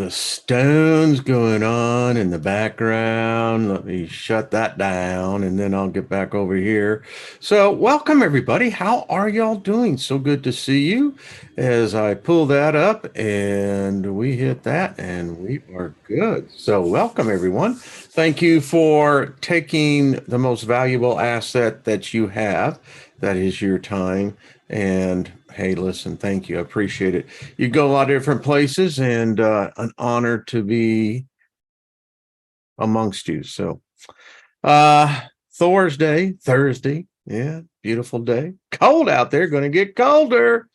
the stones going on in the background. Let me shut that down and then I'll get back over here. So, welcome everybody. How are y'all doing? So good to see you. As I pull that up and we hit that and we are good. So, welcome everyone. Thank you for taking the most valuable asset that you have. That is your time. And hey, listen, thank you. I appreciate it. You go a lot of different places and an honor to be amongst you. So uh Thursday. Yeah, beautiful day. Cold out there, gonna get colder.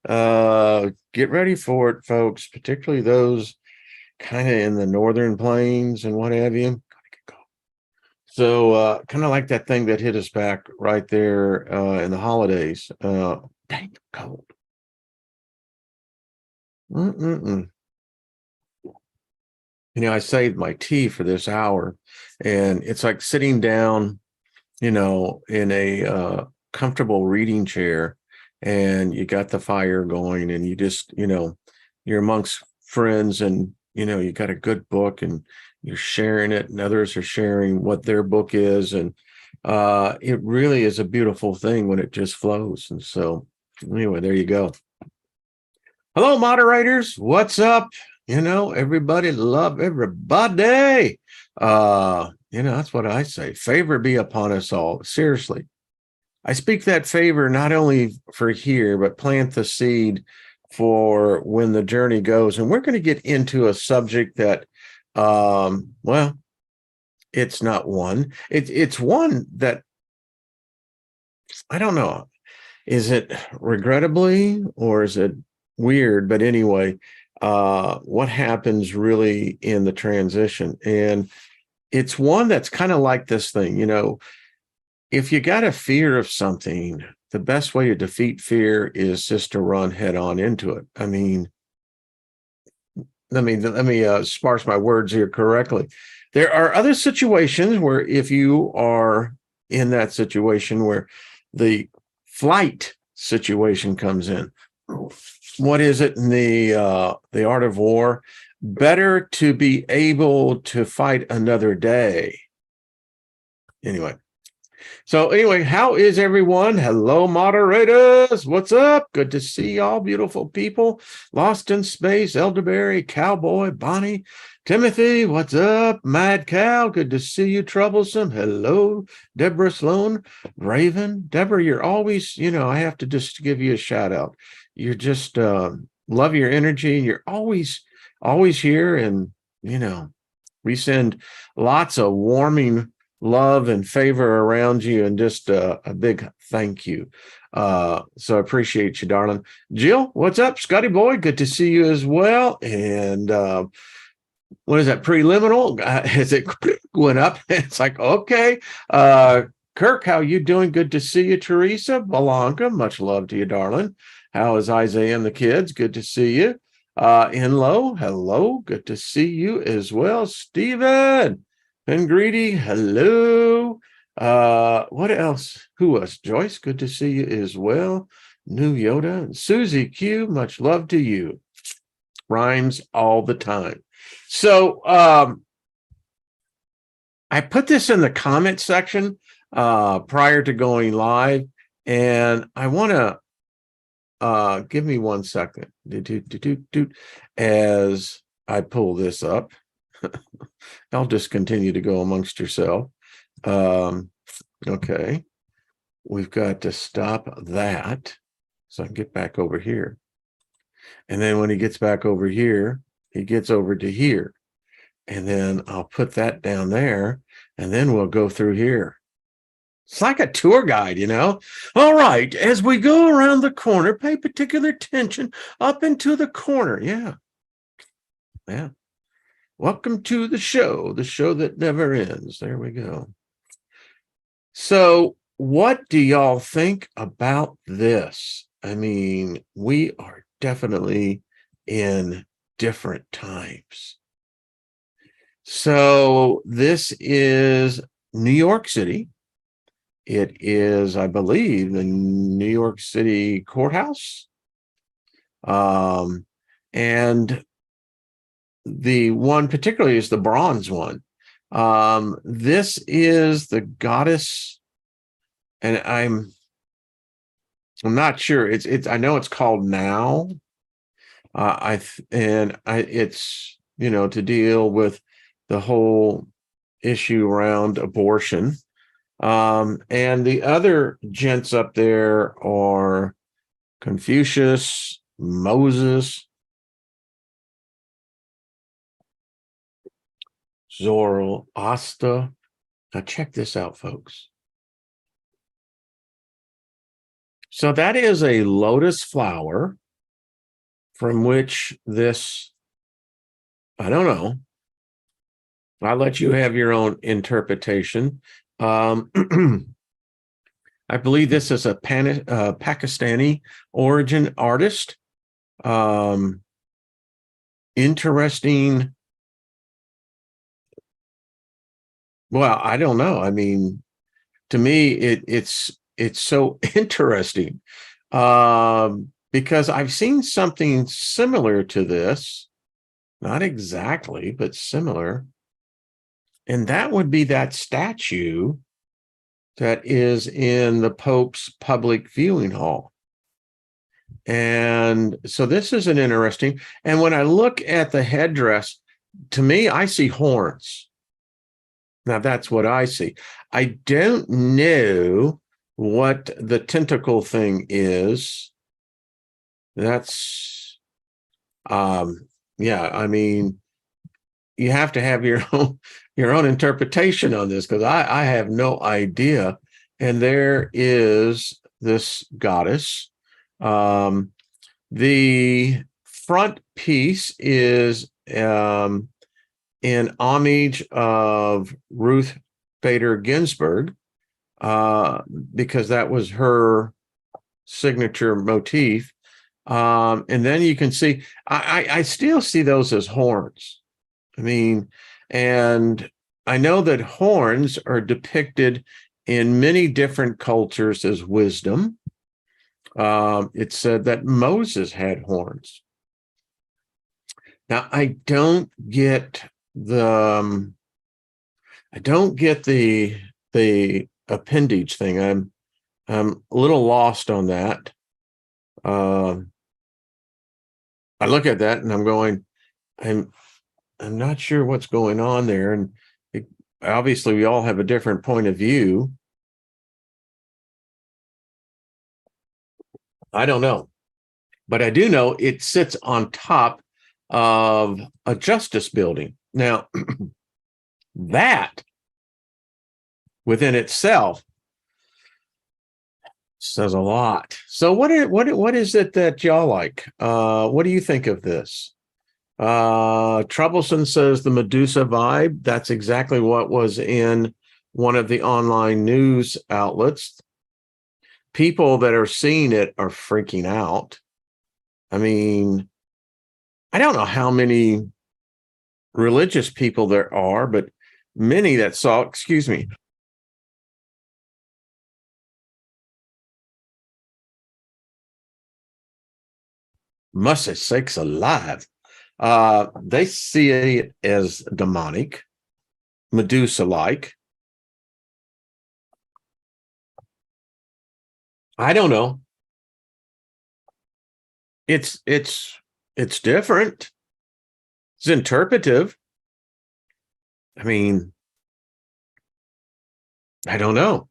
Get ready for it, folks, particularly those kind of in the northern plains and what have you. So kind of like that thing that hit us back right there in the holidays. Dang cold. Mm-mm-mm. I saved my tea for this hour, and it's like sitting down, in a comfortable reading chair, and you got the fire going, and you just, you're amongst friends, and you got a good book, and you're sharing it, and others are sharing what their book is, and it really is a beautiful thing when it just flows. And so, anyway, there you go. Hello, moderators. What's up? Everybody love everybody. That's what I say. Favor be upon us all. Seriously. I speak that favor not only for here, but plant the seed for when the journey goes. And we're going to get into a subject that, well, it's not one. It's one that I don't know. Is it regrettably or is it weird? But anyway, what happens really in the transition? And it's one that's kind of like this thing, if you got a fear of something, the best way to defeat fear is just to run head on into it. I mean, let me sparse my words here correctly. There are other situations where if you are in that situation where the flight situation comes in, what is it in the art of war? Better to be able to fight another day. Anyway, how is everyone? Hello, moderators. What's up? Good to see y'all, beautiful people. Lost in Space, Elderberry, Cowboy, Bonnie, Timothy. What's up? Mad Cow. Good to see you, Troublesome. Hello, Deborah Sloan, Raven. Deborah, you're always, I have to just give you a shout out. You're just love your energy. You're always here. And, we send lots of warming love and favor around you, and just a big thank you. So I appreciate you, darling. Jill, what's up? Scotty boy, good to see you as well. And what is that? Preliminal? As it went up, it's like, okay. Kirk, how you doing? Good to see you. Teresa, Balanka, much love to you, darling. How is Isaiah and the kids? Good to see you. Inlo, hello. Good to see you as well. Steven and Greedy, hello. What else? Who else? Joyce, good to see you as well. New Yoda and Susie Q, much love to you. Rhymes all the time. So I put this in the comment section prior to going live, and I want to give me 1 second as I pull this up. I'll just continue to go amongst yourself. Okay. We've got to stop that so I can get back over here. And then when he gets back over here, he gets over to here. And then I'll put that down there, and then we'll go through here. It's like a tour guide, All right, as we go around the corner, pay particular attention up into the corner. Yeah. Welcome to the show that never ends. There we go. So what do y'all think about this? I mean, we are definitely in different times. So this is New York City. It is, I believe, the New York City courthouse. And the one particularly is the bronze one. This is the goddess, and I'm not sure. It's I know it's called Now. It's, you know, to deal with the whole issue around abortion. And the other gents up there are Confucius, Moses, Zoroaster. Now check this out, folks. So that is a lotus flower from which this, I don't know, I'll let you have your own interpretation. I believe this is a Pakistani origin artist. Interesting. Well, I don't know. I mean, to me, it's so interesting because I've seen something similar to this, not exactly, but similar. And that would be that statue that is in the Pope's public viewing hall. And so this is an interesting. And when I look at the headdress, to me, I see horns. Now, that's what I see. I don't know what the tentacle thing is. That's, yeah, I mean, you have to have your own interpretation on this, because I have no idea. And there is this goddess. The front piece is in homage of Ruth Bader Ginsburg, because that was her signature motif. And then you can see, I still see those as horns. I mean, and I know that horns are depicted in many different cultures as wisdom. It's said that Moses had horns. Now, I don't get the appendage thing. I'm a little lost on that. I look at that and I'm going, I'm not sure what's going on there. And obviously, we all have a different point of view. I don't know, but I do know it sits on top of a justice building. Now, that within itself says a lot. So what is it that y'all like? What do you think of this? Troublesome says the Medusa vibe. That's exactly what was in one of the online news outlets. People that are seeing it are freaking out. I mean, I don't know how many religious people there are, but many that saw, excuse me. Must sakes alive. They see it as demonic, Medusa-like. I don't know. It's different. It's interpretive. I mean, I don't know.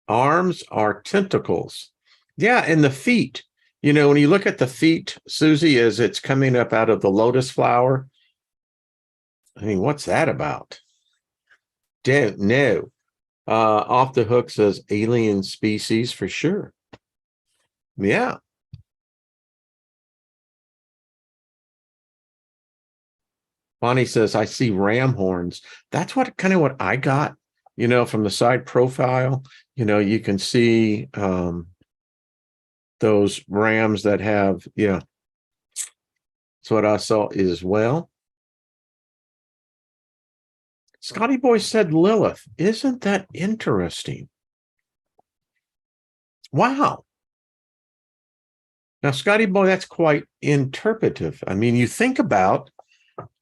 Arms are tentacles. Yeah, and the feet. You know, when you look at the feet, Susie, as it's coming up out of the lotus flower, I mean, what's that about? Don't know. Off the Hook says alien species for sure. Yeah. Bonnie says, I see ram horns. That's what I got, you know, from the side profile. You know, you can see those rams that have, yeah. That's what I saw as well. Scotty Boy said Lilith. Isn't that interesting? Wow. Now, Scotty boy, that's quite interpretive. I mean, you think about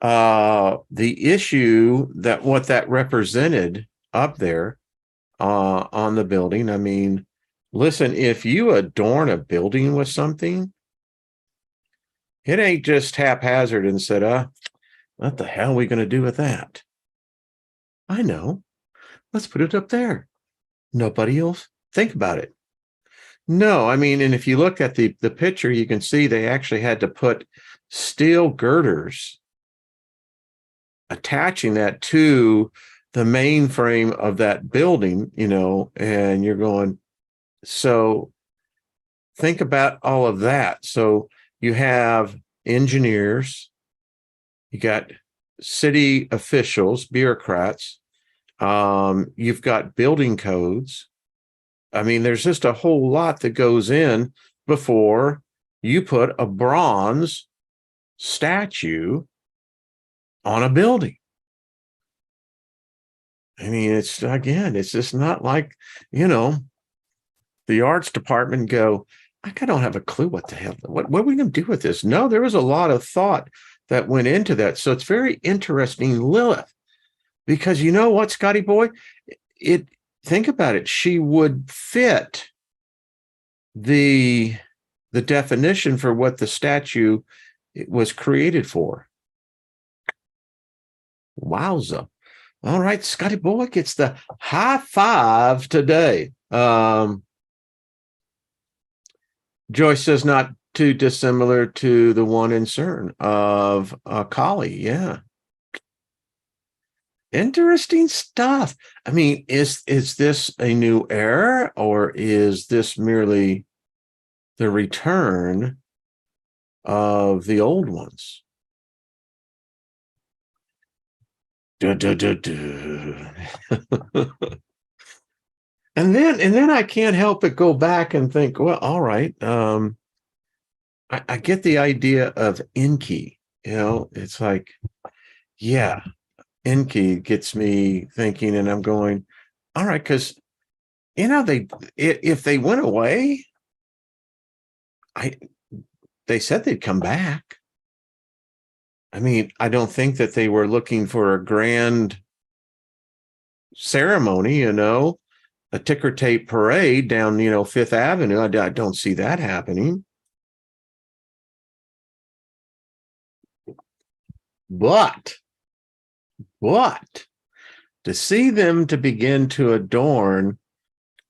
the issue that what that represented up there on the building. I mean, listen, if you adorn a building with something, it ain't just haphazard and said, what the hell are we going to do with that? I know. Let's put it up there. Nobody else think about it. No, I mean, and if you look at the picture, you can see they actually had to put steel girders attaching that to the main frame of that building, and you're going, so think about all of that. So you have engineers, you got city officials, bureaucrats, you've got building codes. I mean, there's just a whole lot that goes in before you put a bronze statue on a building. I mean, it's just not like, the arts department go, I don't have a clue what the hell, what are we going to do with this? No, there was a lot of thought that went into that. So it's very interesting, Lilith, because you know what, Scotty boy, think about it. She would fit the definition for what the statue was created for. Wowza. All right, Scotty boy gets the high five today. Joyce says not too dissimilar to the one in CERN of Kali. Yeah. Interesting stuff. I mean, is this a new era, or is this merely the return of the old ones? And then I can't help but go back and think, well, all right, I get the idea of Enki. It's like, yeah, Enki gets me thinking, and I'm going, all right, because if they went away, they said they'd come back. I mean, I don't think that they were looking for a grand ceremony, a ticker tape parade down, Fifth Avenue. I don't see that happening. But to see them to begin to adorn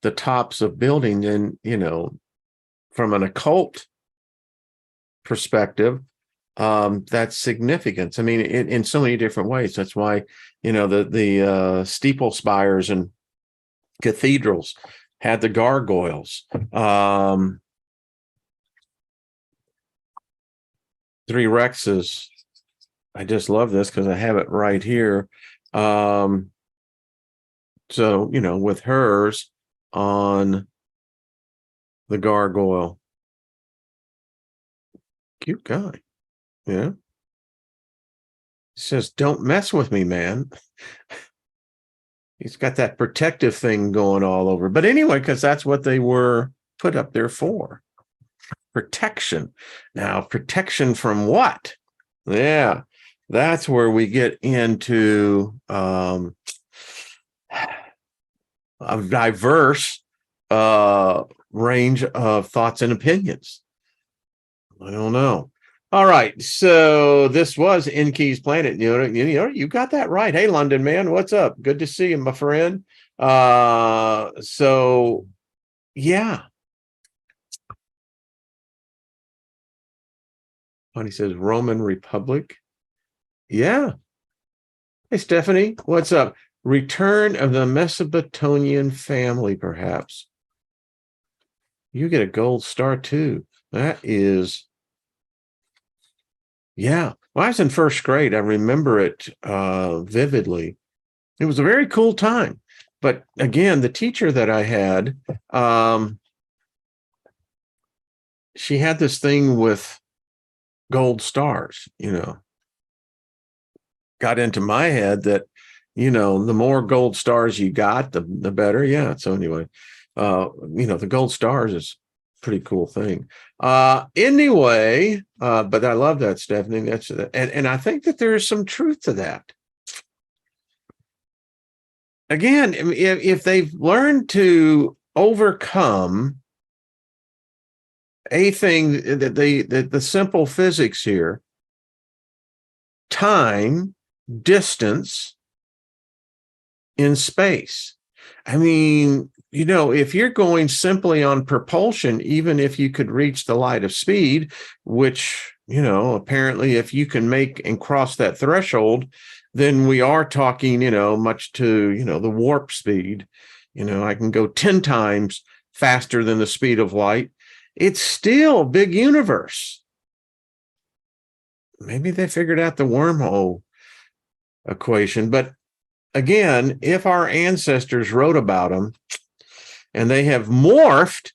the tops of buildings, and, from an occult perspective, that's significance. I mean, in so many different ways. That's why, the steeple spires and cathedrals had the gargoyles. Three Rexes. I just love this because I have it right here. So, with hers on the gargoyle. Cute guy. Yeah. He says, don't mess with me, man. He's got that protective thing going all over. But anyway, because that's what they were put up there for. Protection. Now, protection from what? Yeah, that's where we get into a diverse range of thoughts and opinions. I don't know. All right, so this was Enki's Planet. You got that right. Hey, London man, what's up? Good to see you, my friend. So yeah. He says Roman Republic. Yeah. Hey, Stephanie, what's up? Return of the Mesopotamian family, perhaps. You get a gold star too. That is, yeah. When I was in first grade, I remember it vividly. It was a very cool time. But again, the teacher that I had, she had this thing with gold stars, got into my head that, the more gold stars you got, the better. Yeah. So anyway, the gold stars is pretty cool thing. Anyway, but I love that, Stephanie. That's and I think that there is some truth to that. Again, if they've learned to overcome a thing, that the simple physics here, time, distance in space. I mean, if you're going simply on propulsion, even if you could reach the light of speed, which, apparently if you can make and cross that threshold, then we are talking, much to, the warp speed. I can go 10 times faster than the speed of light. It's still big universe. Maybe they figured out the wormhole equation. But again, if our ancestors wrote about them and they have morphed,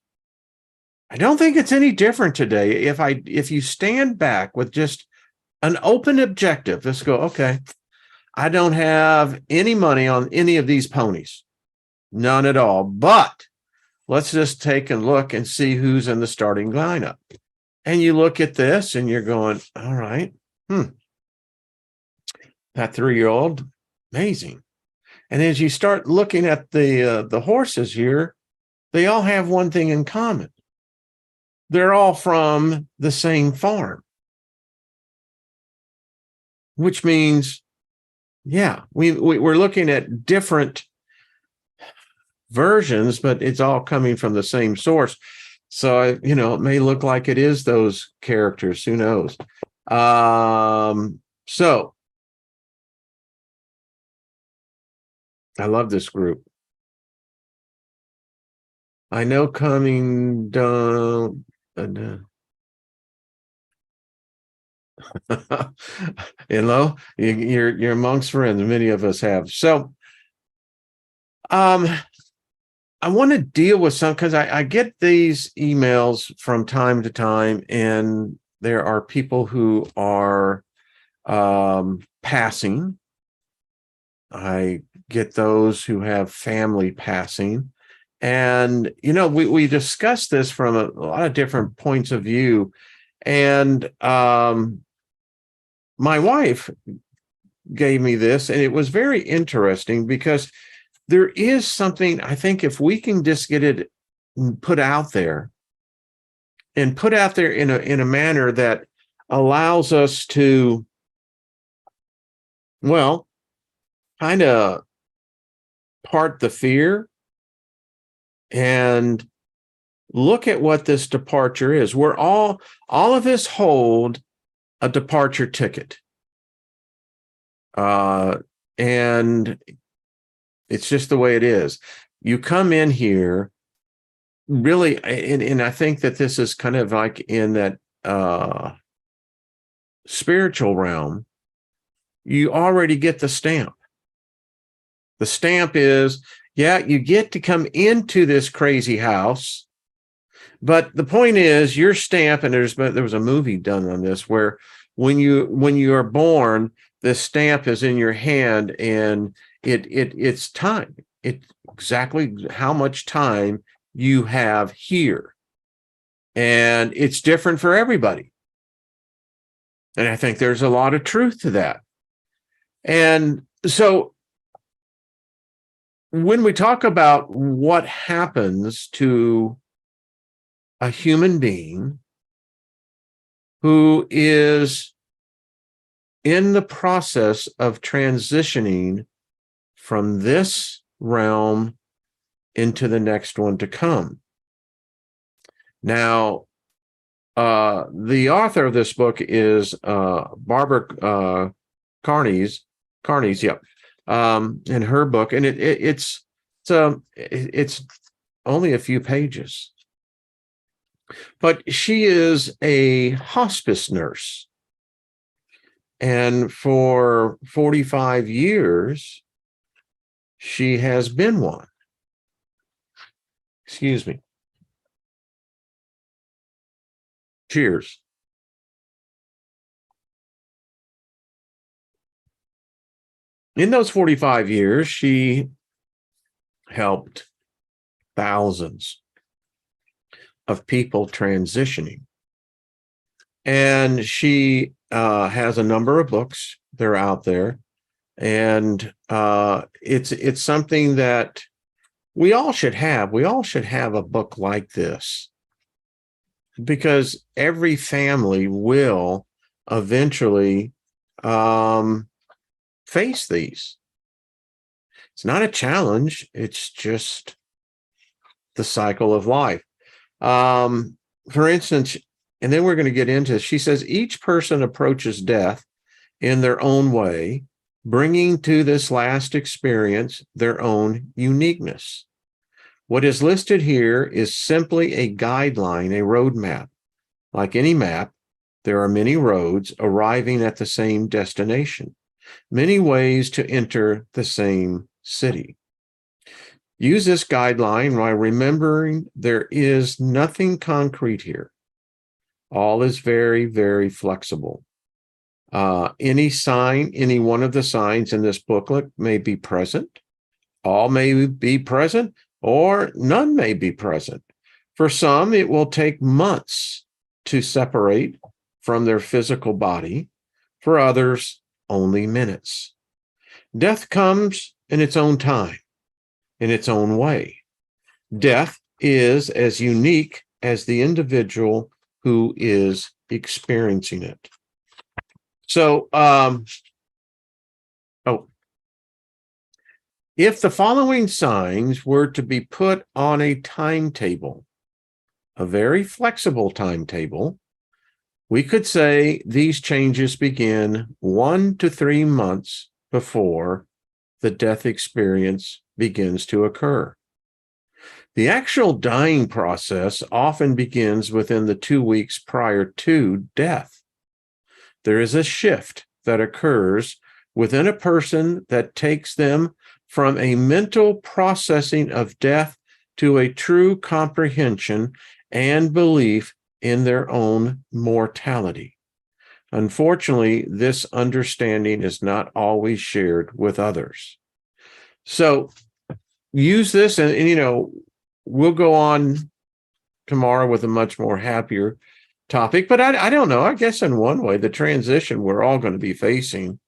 I don't think it's any different today. If you stand back with just an open objective, let's go, okay, I don't have any money on any of these ponies, none at all. But let's just take a look and see who's in the starting lineup. And you look at this and you're going, all right, that 3-year-old, amazing. And as you start looking at the horses here, they all have one thing in common. They're all from the same farm, which means, yeah, we're looking at different versions, but it's all coming from the same source. So, it may look like it is those characters. Who knows? So I love this group. I know coming down. You're amongst friends. Many of us have. So, I want to deal with some, because I get these emails from time to time, and there are people who are passing. I get those who have family passing. And, we discussed this from a lot of different points of view. And my wife gave me this, and it was very interesting, because there is something, I think, if we can just get it put out there, and put out there in a manner that allows us to, well, kind of part the fear and look at what this departure is. We're all of us hold a departure ticket. And it's just the way it is. You come in here, really, and I think that this is kind of like in that spiritual realm, you already get the stamp. The stamp is, yeah, you get to come into this crazy house, but the point is your stamp, and there was a movie done on this, where when you are born, the stamp is in your hand, and it's time. It's exactly how much time you have here. And it's different for everybody. And I think there's a lot of truth to that. And so when we talk about what happens to a human being who is in the process of transitioning from this realm into the next one to come. Now, the author of this book is Barbara Karnes, yep. In her book, and it's only a few pages, but she is a hospice nurse, and for 45 years she has been one. Excuse me. Cheers. In those 45 years, she helped thousands of people transitioning. And she has a number of books. They're out there. And it's something that we all should have. We all should have a book like this, because every family will eventually face these. It's not a challenge. It's just the cycle of life. For instance, and then we're going to get into, she says, each person approaches death in their own way, bringing to this last experience their own uniqueness. What is listed here is simply a guideline, a roadmap. Like any map, there are many roads arriving at the same destination, many ways to enter the same city. Use this guideline while remembering there is nothing concrete here. All is very, very flexible. Any sign, any one of the signs in this booklet may be present. All may be present, or none may be present. For some, it will take months to separate from their physical body. For others, only minutes. Death comes in its own time, in its own way. Death is as unique as the individual who is experiencing it. So, if the following signs were to be put on a timetable, a very flexible timetable, we could say these changes begin 1 to 3 months before the death experience begins to occur. The actual dying process often begins within the 2 weeks prior to death. There is a shift that occurs within a person that takes them from a mental processing of death to a true comprehension and belief in their own mortality. Unfortunately, this understanding is not always shared with others. So use this, and we'll go on tomorrow with a much more happier topic. But I don't know. I guess in one way, the transition we're all going to be facing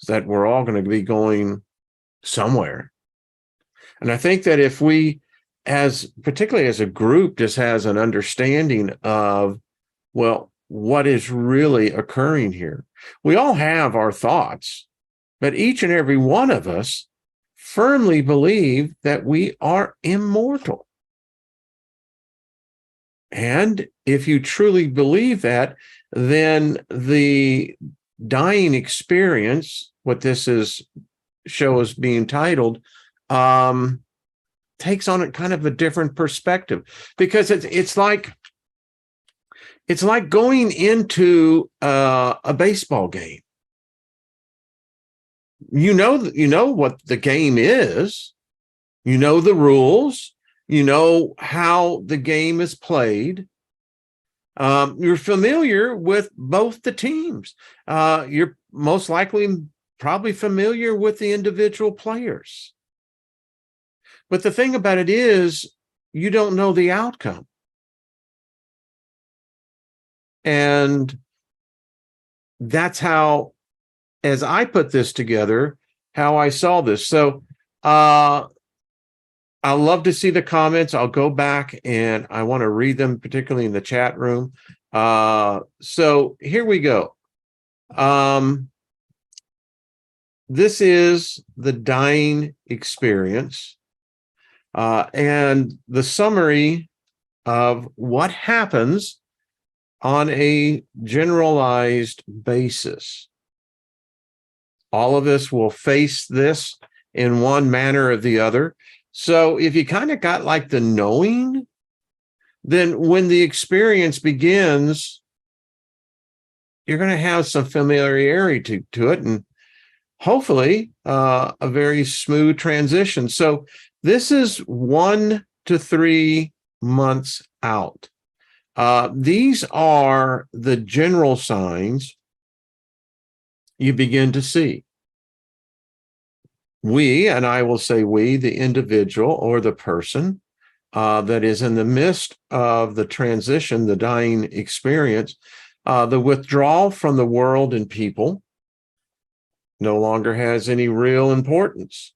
is that we're all going to be somewhere. And I think that if we, particularly as a group, just has an understanding of, well, what is really occurring here. We all have our thoughts, but each and every one of us firmly believe that we are immortal. And if you truly believe that, then the dying experience, what this show is being titled, takes on a kind of a different perspective, because it's like going into a baseball game. You know what the game is, you know the rules, you know how the game is played. You're familiar with both the teams. You're most likely probably familiar with the individual players. But the thing about it is, you don't know the outcome. And that's how, as I put this together, how I saw this. So I love to see the comments. I'll go back and I want to read them, particularly in the chat room. So here we go. This is the dying experience, and the summary of what happens on a generalized basis. All of us will face this in one manner or the other. So if you kind of got like the knowing, then when the experience begins, you're going to have some familiarity to it, and hopefully a very smooth transition. So this is 1 to 3 months out. These are the general signs you begin to see. We, and I will say we, the individual or the person, that is in the midst of the transition, the dying experience, the withdrawal from the world and people no longer has any real importance.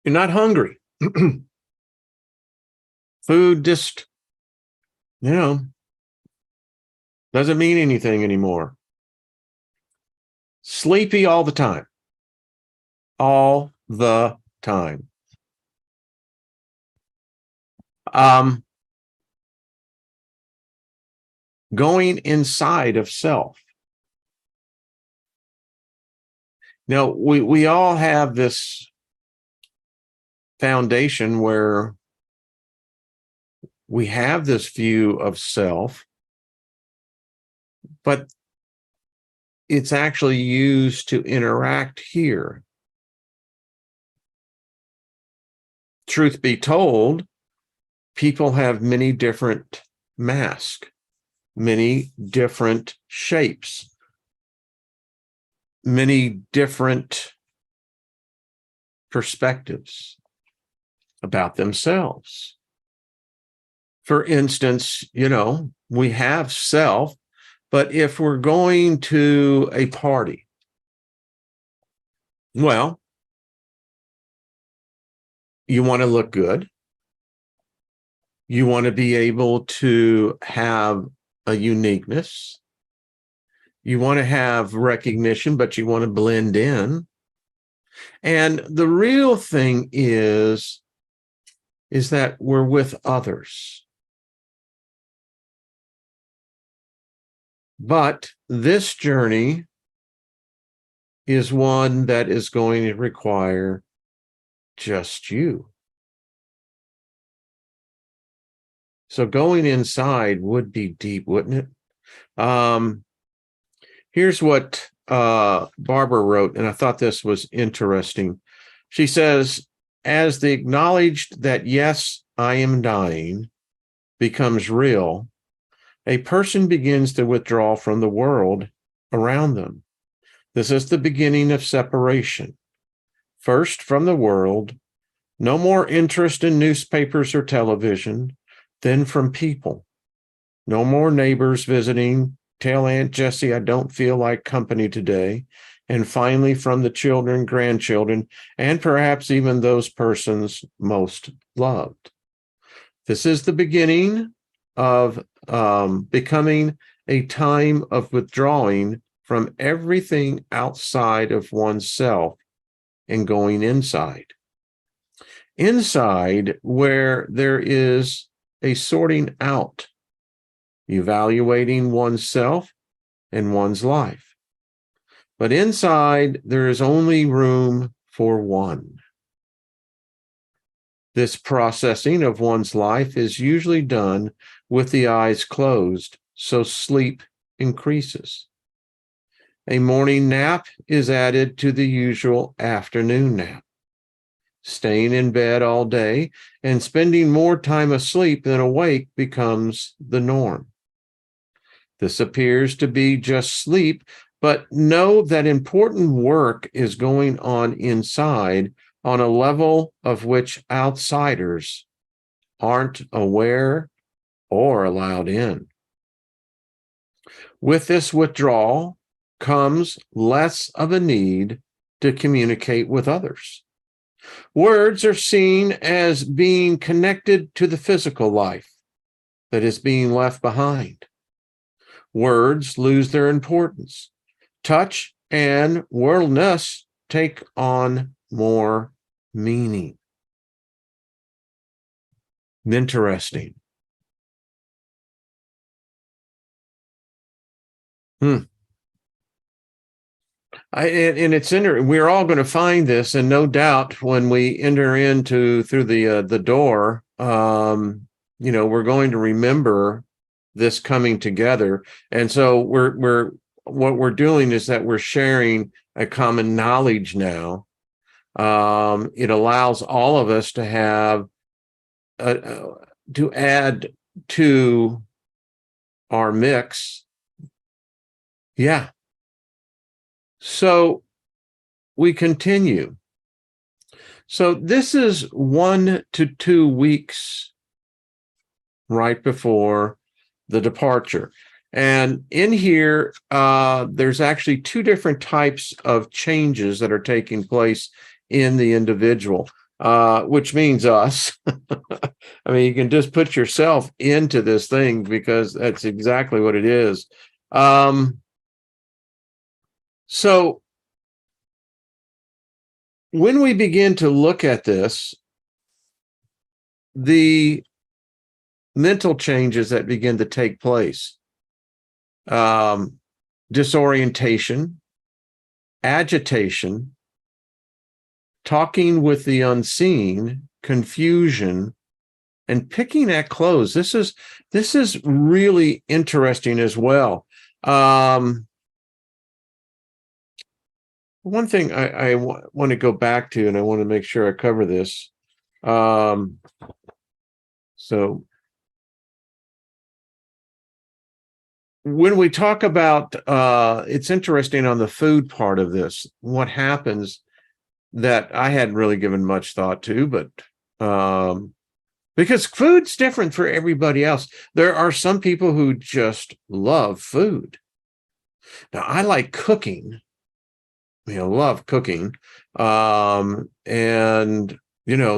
You're not hungry. Food just, doesn't mean anything anymore. Sleepy all the time. All the time. Going inside of self. Now, we all have this foundation where we have this view of self, but it's actually used to interact here. Truth be told, people have many different masks, many different shapes, many different perspectives about themselves. For instance, we have self, but if we're going to a party, well, you want to look good. You want to be able to have a uniqueness. You want to have recognition, but you want to blend in. And the real thing is that we're with others. But this journey is one that is going to require just you. So going inside would be deep, wouldn't it? Here's what Barbara wrote, and I thought this was interesting. She says, as the acknowledged that, yes, I am dying becomes real, a person begins to withdraw from the world around them. This is the beginning of separation. First from the world, no more interest in newspapers or television, then from people. No more neighbors visiting, tell Aunt Jessie I don't feel like company today, and finally from the children, grandchildren, and perhaps even those persons most loved. This is the beginning of becoming a time of withdrawing from everything outside of oneself and going inside. Inside, where there is a sorting out, evaluating oneself and one's life. But inside, there is only room for one. This processing of one's life is usually done with the eyes closed, so sleep increases. A morning nap is added to the usual afternoon nap. Staying in bed all day and spending more time asleep than awake becomes the norm. This appears to be just sleep, but know that important work is going on inside on a level of which outsiders aren't aware or allowed in. With this withdrawal comes less of a need to communicate with others. Words are seen as being connected to the physical life that is being left behind. Words lose their importance. Touch and worldliness take on more meaning. Interesting. And it's interesting. We're all going to find this, and no doubt when we enter through the door, we're going to remember this coming together. And so what we're doing is that we're sharing a common knowledge now. It allows all of us to have to add to our mix. Yeah. So we continue. So this is 1 to 2 weeks right before the departure. And in here, there's actually 2 different types of changes that are taking place in the individual, which means us. I mean, you can just put yourself into this thing because that's exactly what it is. So when we begin to look at this, the mental changes that begin to take place, disorientation, agitation, talking with the unseen, confusion, and picking at clothes. This is really interesting as well. One thing I want to go back to, and I want to make sure I cover this. So when we talk about, it's interesting on the food part of this, what happens that I hadn't really given much thought to, but because food's different for everybody else. There are some people who just love food. Now, I like cooking, love cooking. And,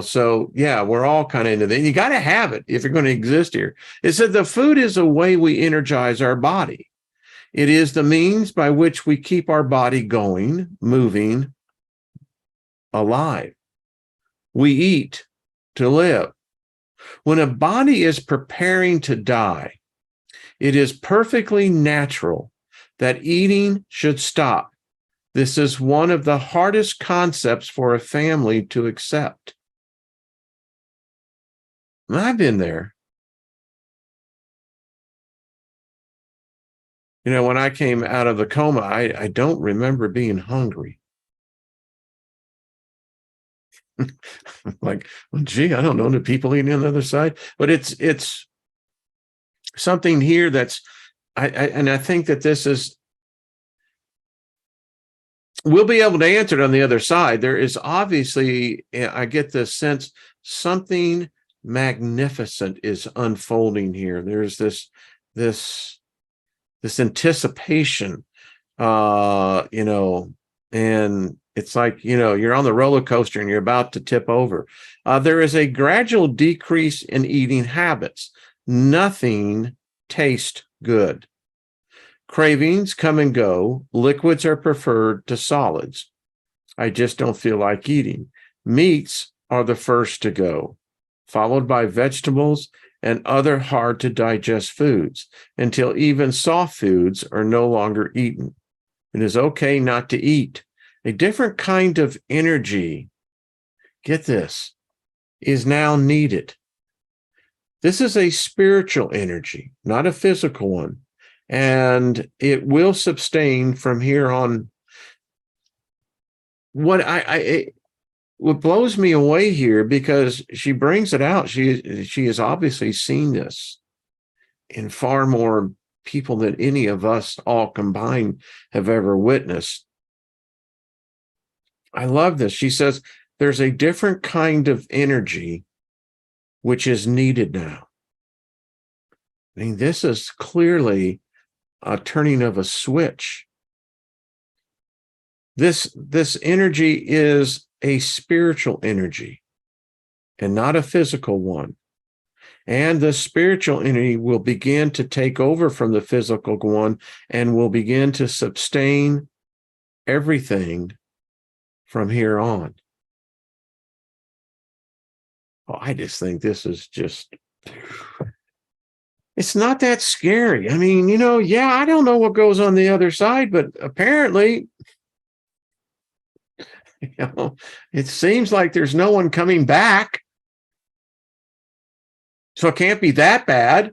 so yeah, we're all kind of into that. You got to have it if you're going to exist here. It said the food is a way we energize our body. It is the means by which we keep our body going, moving, alive. We eat to live. When a body is preparing to die, it is perfectly natural that eating should stop. This is one of the hardest concepts for a family to accept. I've been there. When I came out of the coma, I don't remember being hungry. Like, well, gee, I don't know the people eating on the other side, but it's something here that's, I think that this is, we'll be able to answer it on the other side. There is obviously, I get this sense, something magnificent is unfolding here. There's this anticipation, and it's like, you're on the roller coaster and you're about to tip over. There is a gradual decrease in eating habits. Nothing tastes good. Cravings come and go. Liquids are preferred to solids. I just don't feel like eating. Meats are the first to go, followed by vegetables and other hard to digest foods, until even soft foods are no longer eaten. It is okay not to eat. A different kind of energy, get this, is now needed. This is a spiritual energy, not a physical one. And it will sustain from here on. What blows me away here, because she brings it out. She has obviously seen this in far more people than any of us all combined have ever witnessed. I love this. She says there's a different kind of energy which is needed now. I mean, this is clearly a turning of a switch. This energy is a spiritual energy and not a physical one. And the spiritual energy will begin to take over from the physical one and will begin to sustain everything from here on. Oh, I just think this is just, it's not that scary. I mean, yeah, I don't know what goes on the other side, but apparently, it seems like there's no one coming back. So it can't be that bad.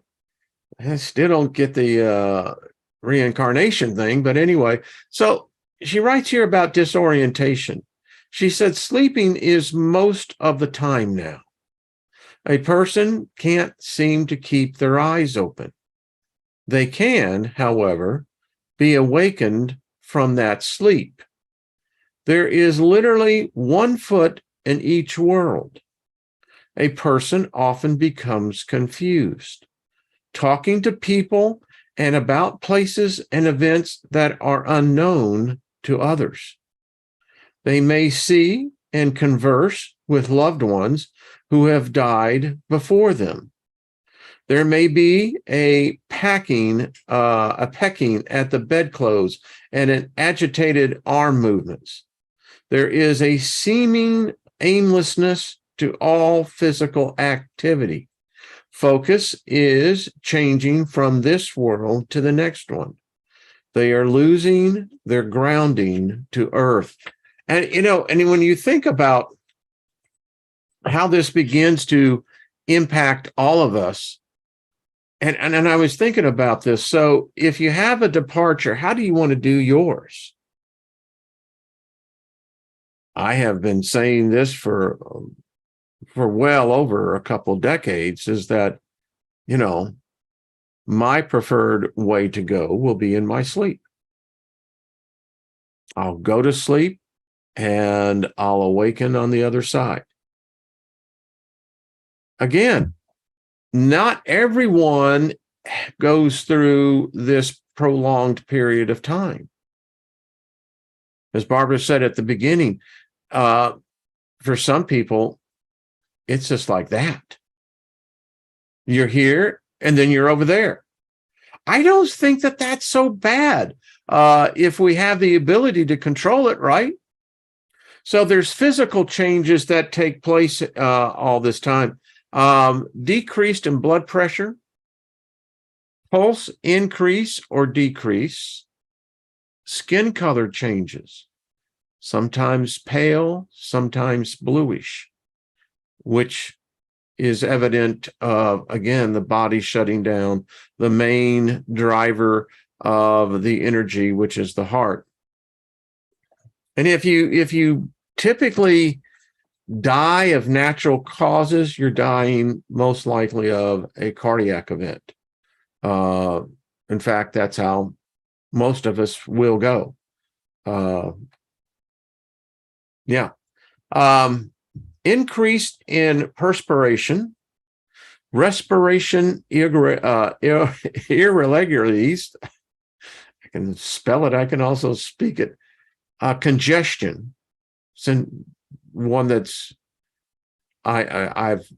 I still don't get the reincarnation thing, but anyway. So she writes here about disorientation. She said, sleeping is most of the time now. A person can't seem to keep their eyes open. They can, however, be awakened from that sleep. There is literally 1 foot in each world. A person often becomes confused, talking to people and about places and events that are unknown to others. They may see and converse with loved ones who have died before them. There may be a pecking at the bedclothes and an agitated arm movements. There is a seeming aimlessness to all physical activity. Focus is changing from this world to the next one. They are losing their grounding to earth. And, and when you think about how this begins to impact all of us, and I was thinking about this. So if you have a departure, how do you want to do yours? I have been saying this for well over a couple decades, is that, my preferred way to go will be in my sleep. I'll go to sleep and I'll awaken on the other side. Again, not everyone goes through this prolonged period of time. As Barbara said at the beginning, for some people, it's just like that. You're here and then you're over there. I don't think that that's so bad if we have the ability to control it, right? So there's physical changes that take place all this time. Decreased in blood pressure, pulse increase or decrease, skin color changes, sometimes pale, sometimes bluish, which is evident of, again, the body shutting down, the main driver of the energy, which is the heart. And if you typically die of natural causes, you're dying most likely of a cardiac event. In fact, that's how most of us will go. Increased in perspiration, respiration irregularities. I can spell it. I can also speak it. Congestion. It's one that's I've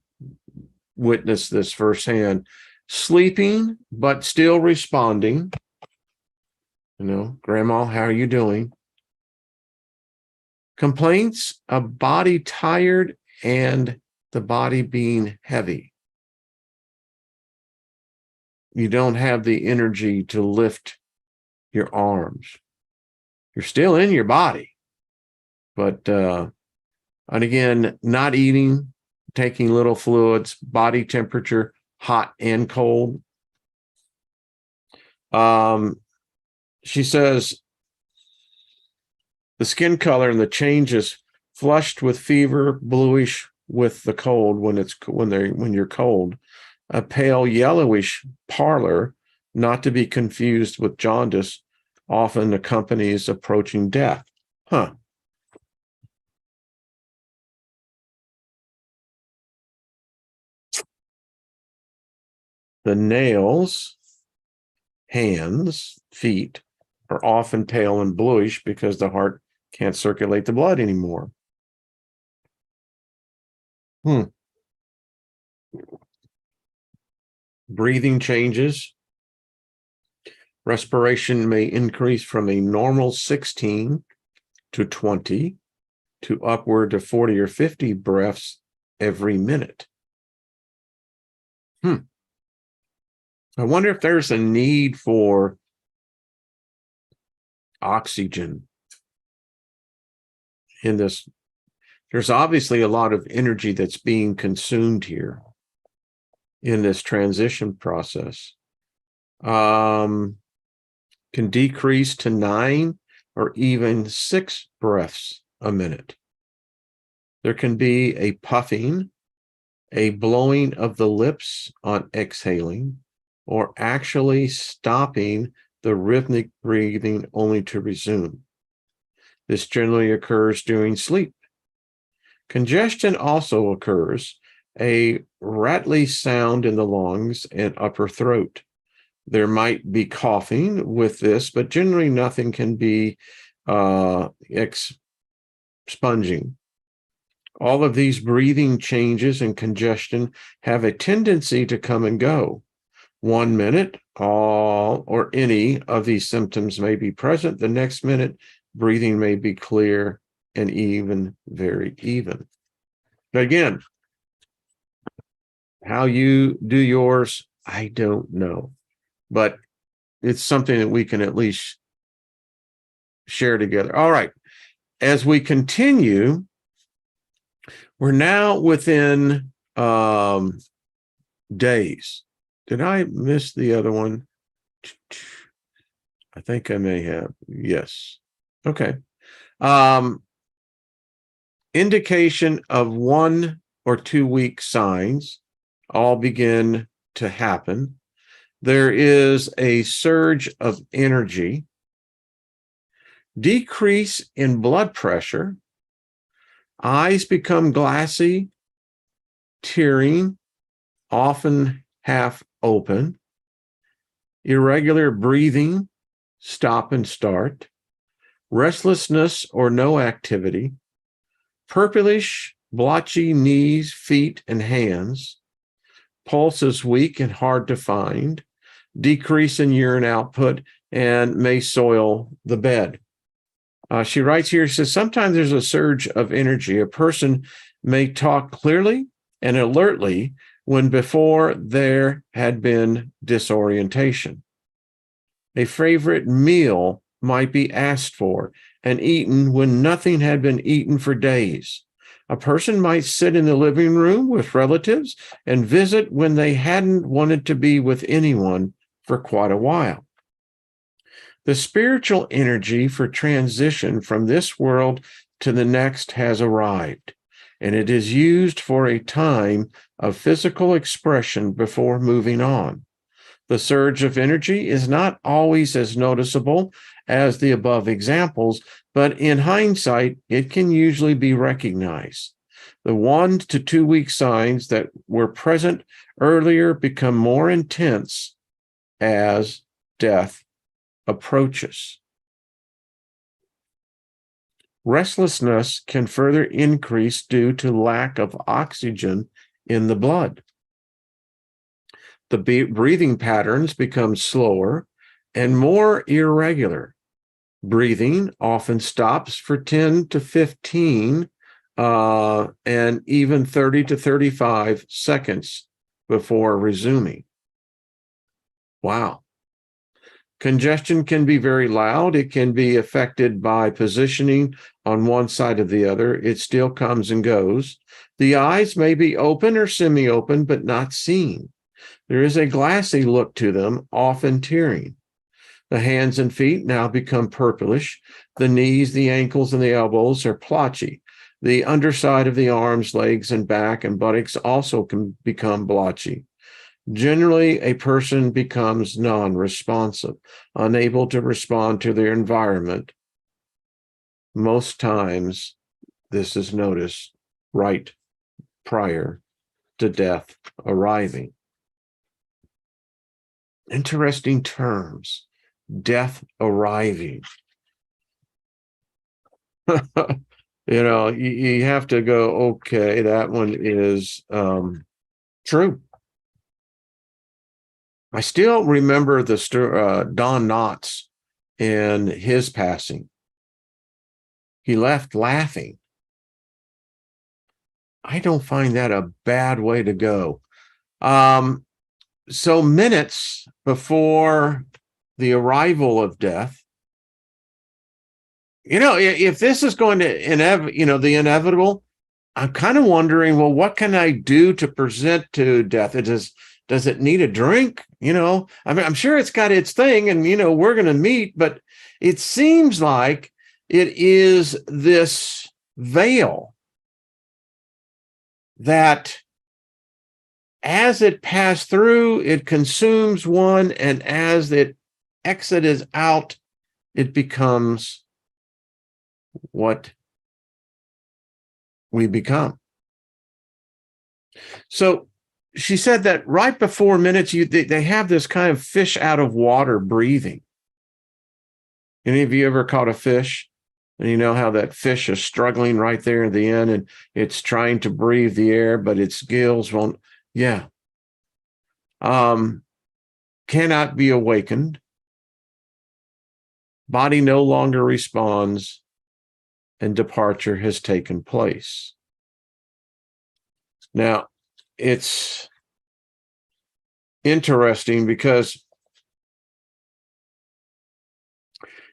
witnessed this firsthand. Sleeping but still responding. Grandma, how are you doing? Complaints of body tired and the body being heavy. You don't have the energy to lift your arms. You're still in your body, but and again, not eating, taking little fluids, body temperature, hot and cold. She says the skin color and the changes, flushed with fever, bluish with the cold when you're cold, a pale yellowish pallor, not to be confused with jaundice, often accompanies approaching death. The nails, hands, feet are often pale and bluish because the heart can't circulate the blood anymore. Breathing changes. Respiration may increase from a normal 16 to 20 to upward to 40 or 50 breaths every minute. I wonder if there's a need for oxygen in this. There's obviously a lot of energy that's being consumed here in this transition process. Can decrease to 9 or even 6 breaths a minute. There can be a puffing, a blowing of the lips on exhaling, or actually stopping the rhythmic breathing only to resume. This generally occurs during sleep. Congestion also occurs, a rattly sound in the lungs and upper throat. There might be coughing with this, but generally nothing can be expunging. All of these breathing changes and congestion have a tendency to come and go. 1 minute, all or any of these symptoms may be present. The next minute, breathing may be clear and even, very even. But again, how you do yours, I don't know. But it's something that we can at least share together. All right. As we continue, we're now within days. Did I miss the other one? I think I may have. Yes. Okay. Indication of 1 or 2 week signs all begin to happen. There is a surge of energy, decrease in blood pressure, eyes become glassy, tearing, often half open, irregular breathing, stop and start, restlessness or no activity, purplish, blotchy knees, feet, and hands, pulse is weak and hard to find, decrease in urine output, and may soil the bed. She writes here, she says, sometimes there's a surge of energy. A person may talk clearly and alertly when before there had been disorientation. A favorite meal might be asked for and eaten when nothing had been eaten for days. A person might sit in the living room with relatives and visit when they hadn't wanted to be with anyone for quite a while. The spiritual energy for transition from this world to the next has arrived, and it is used for a time of physical expression before moving on. The surge of energy is not always as noticeable as the above examples, but in hindsight, it can usually be recognized. The 1 to 2 week signs that were present earlier become more intense as death approaches. Restlessness can further increase due to lack of oxygen in the blood. The breathing patterns become slower and more irregular. Breathing often stops for 10 to 15 and even 30 to 35 seconds before resuming. Wow. Congestion can be very loud. It can be affected by positioning on one side or the other. It still comes and goes. The eyes may be open or semi-open, but not seen. There is a glassy look to them, often tearing. The hands and feet now become purplish. The knees, the ankles, and the elbows are blotchy. The underside of the arms, legs, and back and buttocks also can become blotchy. Generally, a person becomes non-responsive, unable to respond to their environment. Most times, this is noticed right prior to death arriving. Interesting terms, death arriving. You have to go, okay, that one is true. I still remember the Don Knotts and his passing. He left laughing. I don't find that a bad way to go. So minutes before the arrival of death, if this is going to the inevitable, I'm kind of wondering, well, what can I do to present to death? Does it need a drink? I'm sure it's got its thing and, we're going to meet, but it seems like it is this veil that as it passed through, it consumes one, and as it exits out, it becomes what we become. So she said that right before minutes, they have this kind of fish out of water breathing. Any of you ever caught a fish? And you know how that fish is struggling right there at the end, and it's trying to breathe the air, but its gills won't. Yeah. Cannot be awakened. Body no longer responds, and departure has taken place. Now, it's interesting because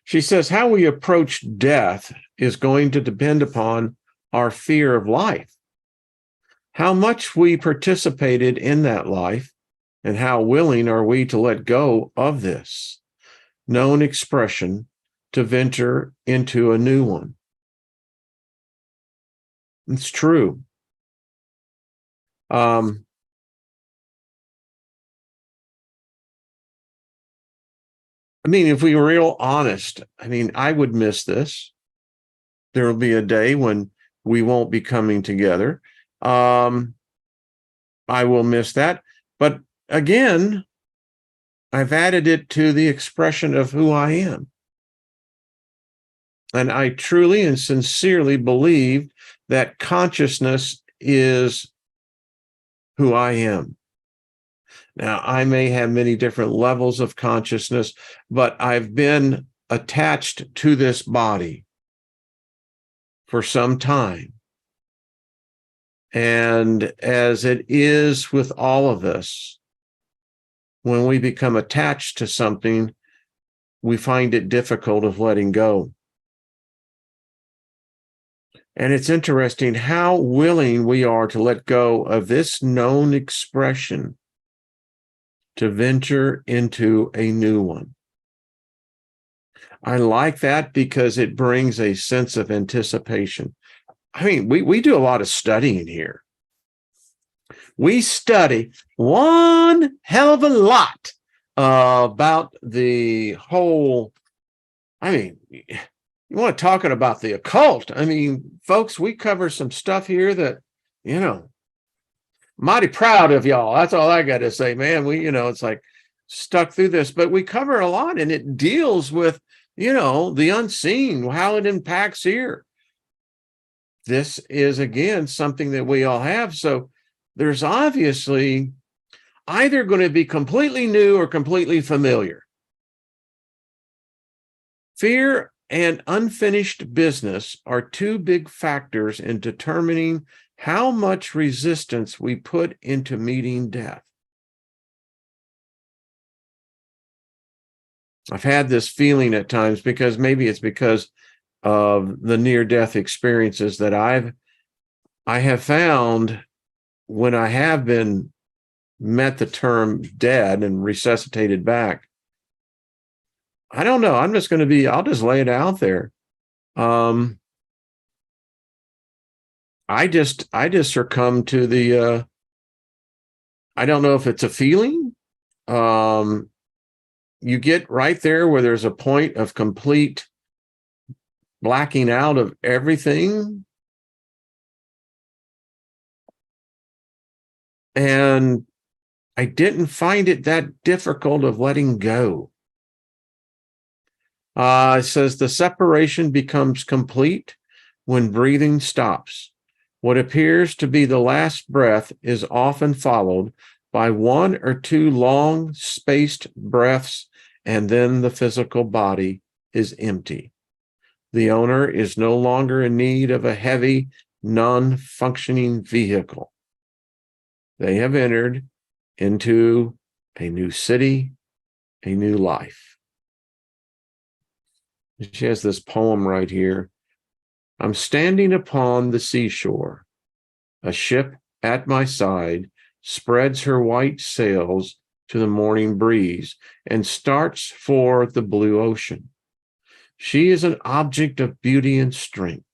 she says how we approach death is going to depend upon our fear of life, how much we participated in that life, and how willing are we to let go of this known expression to venture into a new one. It's true. I mean, if we were real honest, I mean, I would miss this. There will be a day when we won't be coming together. I will miss that. But again, I've added it to the expression of who I am. And I truly and sincerely believe that consciousness is who I am. Now, I may have many different levels of consciousness, but I've been attached to this body for some time. And as it is with all of us, when we become attached to something, we find it difficult of letting go. And it's interesting how willing we are to let go of this known expression to venture into a new one. I like that because it brings a sense of anticipation. I mean, we do a lot of studying here. We study one hell of a lot about the whole, I mean, you want to talk about the occult. I mean, folks, we cover some stuff here that, you know, mighty proud of y'all. That's all I got to say, man. It's like stuck through this, but we cover a lot and it deals with, the unseen, how it impacts here. This is, again, something that we all have. So there's obviously either going to be completely new or completely familiar. Fear and unfinished business are two big factors in determining how much resistance we put into meeting death. I've had this feeling at times because maybe it's because of the near-death experiences that I have found when I have been met the term dead and resuscitated back. I don't know. I'll just lay it out there. I just succumb to the, I don't know if it's a feeling. You get right there where there's a point of complete blacking out of everything. And I didn't find it that difficult of letting go. It says the separation becomes complete when breathing stops. What appears to be the last breath is often followed by one or two long spaced breaths, and then the physical body is empty. The owner is no longer in need of a heavy, non-functioning vehicle. They have entered into a new city, a new life. She has this poem right here. I'm standing upon the seashore. A ship at my side spreads her white sails to the morning breeze and starts for the blue ocean. She is an object of beauty and strength.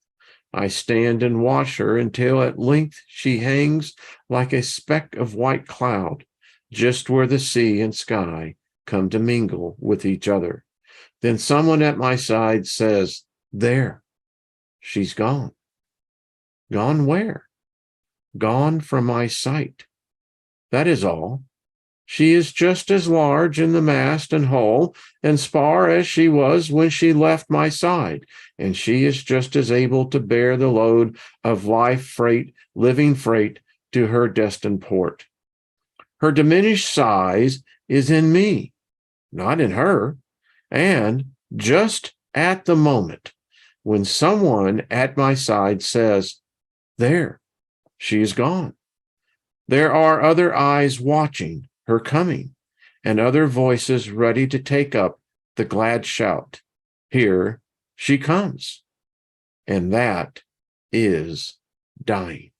I stand and watch her until at length she hangs like a speck of white cloud, just where the sea and sky come to mingle with each other. Then someone at my side says, there, she's gone. Gone where? Gone from my sight. That is all. She is just as large in the mast and hull and spar as she was when she left my side, and she is just as able to bear the load of life freight, living freight, to her destined port. Her diminished size is in me, not in her, and just at the moment when someone at my side says, "There, she is gone," there are other eyes watching her coming, and other voices ready to take up the glad shout, "Here she comes." And that is dying.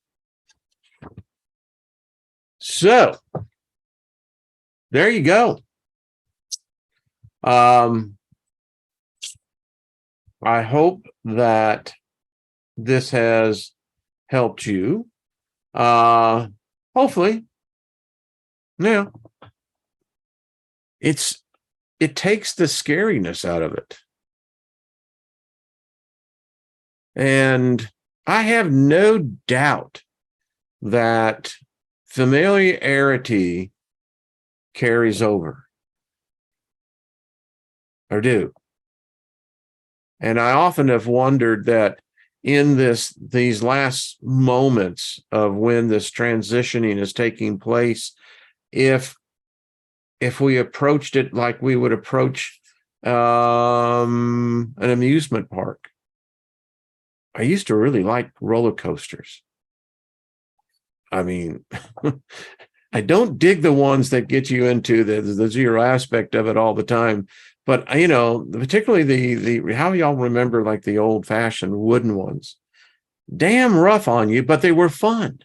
So, there you go. I hope that this has helped you. Hopefully. Yeah. It takes the scariness out of it. And I have no doubt that familiarity carries over. Or do. And I often have wondered that in these last moments of when this transitioning is taking place, if we approached it like we would approach an amusement park. I used to really like roller coasters. I mean, I don't dig the ones that get you into the zero aspect of it all the time. But, particularly the how y'all remember like the old fashioned wooden ones, damn rough on you, but they were fun.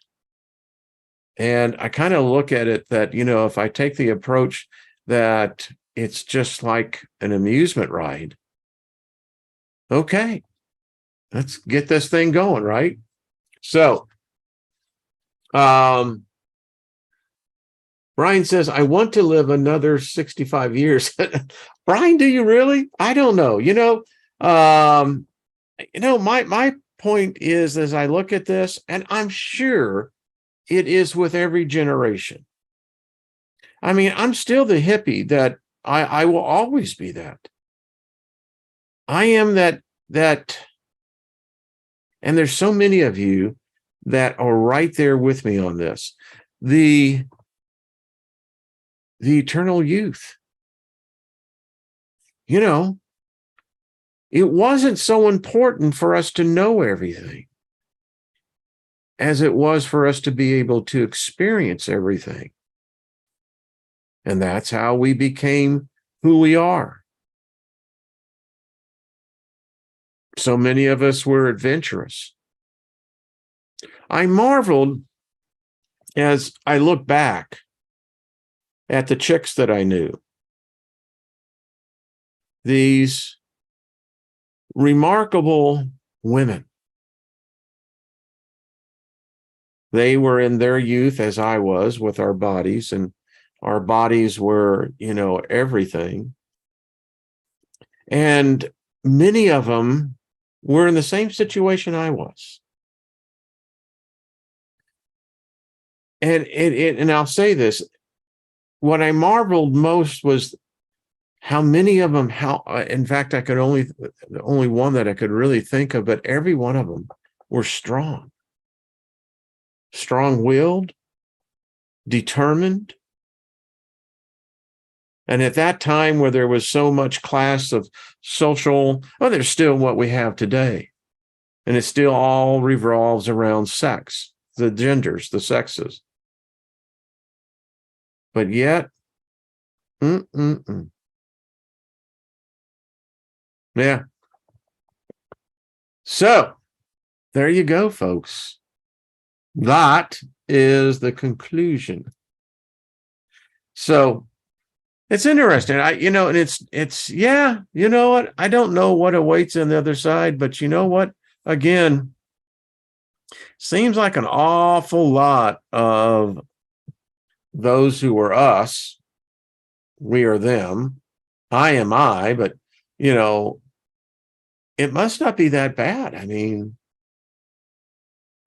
And I kind of look at it that, if I take the approach that it's just like an amusement ride, okay, let's get this thing going, right? So, Brian says, I want to live another 65 years. Brian, do you really? I don't know. My point is, as I look at this, and I'm sure it is with every generation. I mean, I'm still the hippie that I will always be that. I am that, and there's so many of you that are right there with me on this. The eternal youth. It wasn't so important for us to know everything as it was for us to be able to experience everything. And that's how we became who we are. So many of us were adventurous. I marveled as I look back at the chicks that I knew. These remarkable women. They were in their youth as I was with our bodies, and our bodies were, everything. And many of them were in the same situation I was. And I'll say this, what I marveled most was how many of them, in fact, the only one that I could really think of, but every one of them were strong-willed, determined. And at that time where there was so much class of social, there's still what we have today. And it still all revolves around sex, the genders, the sexes. But yet, yeah. So there you go, folks. That is the conclusion. So it's interesting. And it's yeah, you know what? I don't know what awaits on the other side, but you know what? Again, seems like an awful lot of those who are us, we are them, I am I, but it must not be that bad. I mean,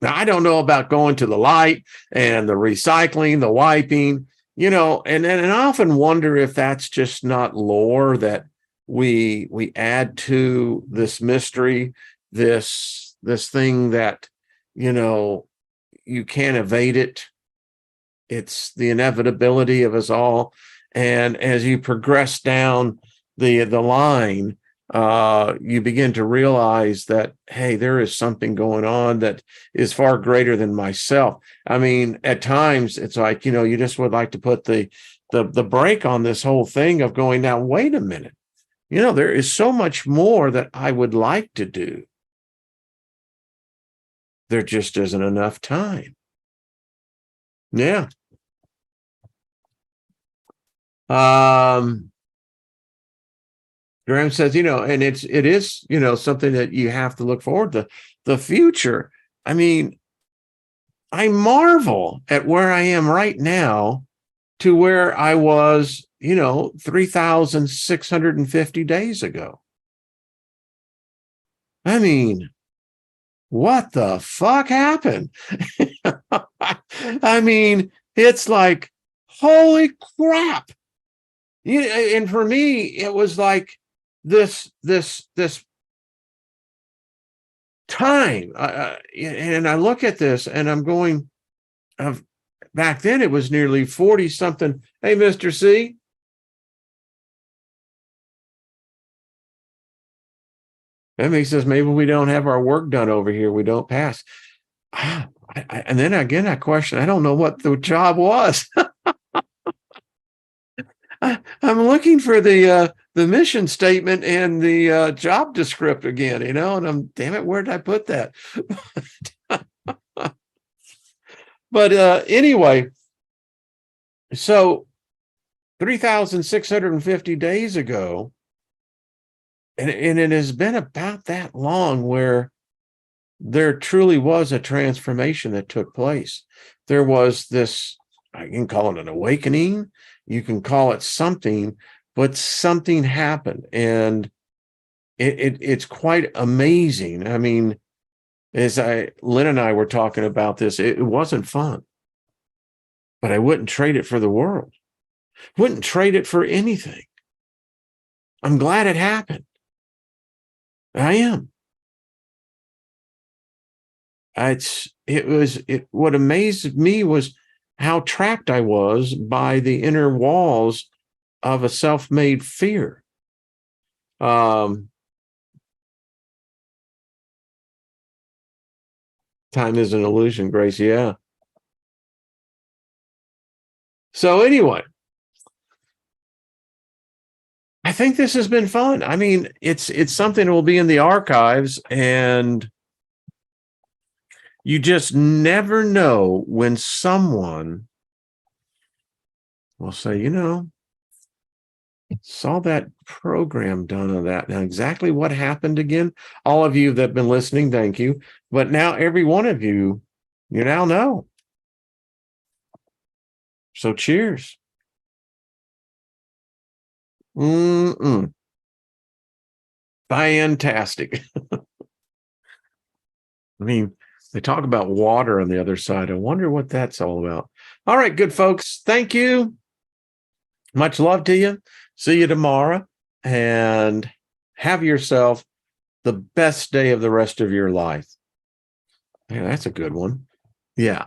Now, I don't know about going to the light and the recycling, the wiping, and I often wonder if that's just not lore that we add to this mystery, this thing that, you can't evade it. It's the inevitability of us all. And as you progress down the line, you begin to realize that, hey, there is something going on that is far greater than myself. I mean, at times it's like, you just would like to put the brake on this whole thing of going, now, wait a minute. There is so much more that I would like to do. There just isn't enough time. Yeah. Graham says, and it is, something that you have to look forward to. The future. I mean, I marvel at where I am right now to where I was, 3,650 days ago. I mean, what the fuck happened? I mean, it's like, holy crap. And for me, it was like this time. And I look at this and I'm going, back then it was nearly 40 something. Hey, Mr. C. And he says, maybe we don't have our work done over here. We don't pass. And then again, I question, I don't know what the job was. I'm looking for the mission statement and the job description again, and I'm, damn it, where did I put that? But anyway, so 3,650 days ago, and it has been about that long where there truly was a transformation that took place. There was this, I can call it an awakening, you can call it something, but something happened, and it's quite amazing. I mean, as Lynn and I were talking about this, it wasn't fun, but I wouldn't trade it for the world. Wouldn't trade it for anything. I'm glad it happened. I am. What amazed me was how trapped I was by the inner walls of a self-made fear. Time is an illusion, Grace. Yeah. So anyway, I think this has been fun. I mean, it's something that will be in the archives, and you just never know when someone will say, saw that program done on that. Now, exactly what happened again? All of you that have been listening, thank you. But now every one of you, you now know. So cheers. Fantastic. I mean, they talk about water on the other side. I wonder what that's all about. All right, good folks. Thank you. Much love to you. See you tomorrow, and have yourself the best day of the rest of your life. Yeah, that's a good one. Yeah.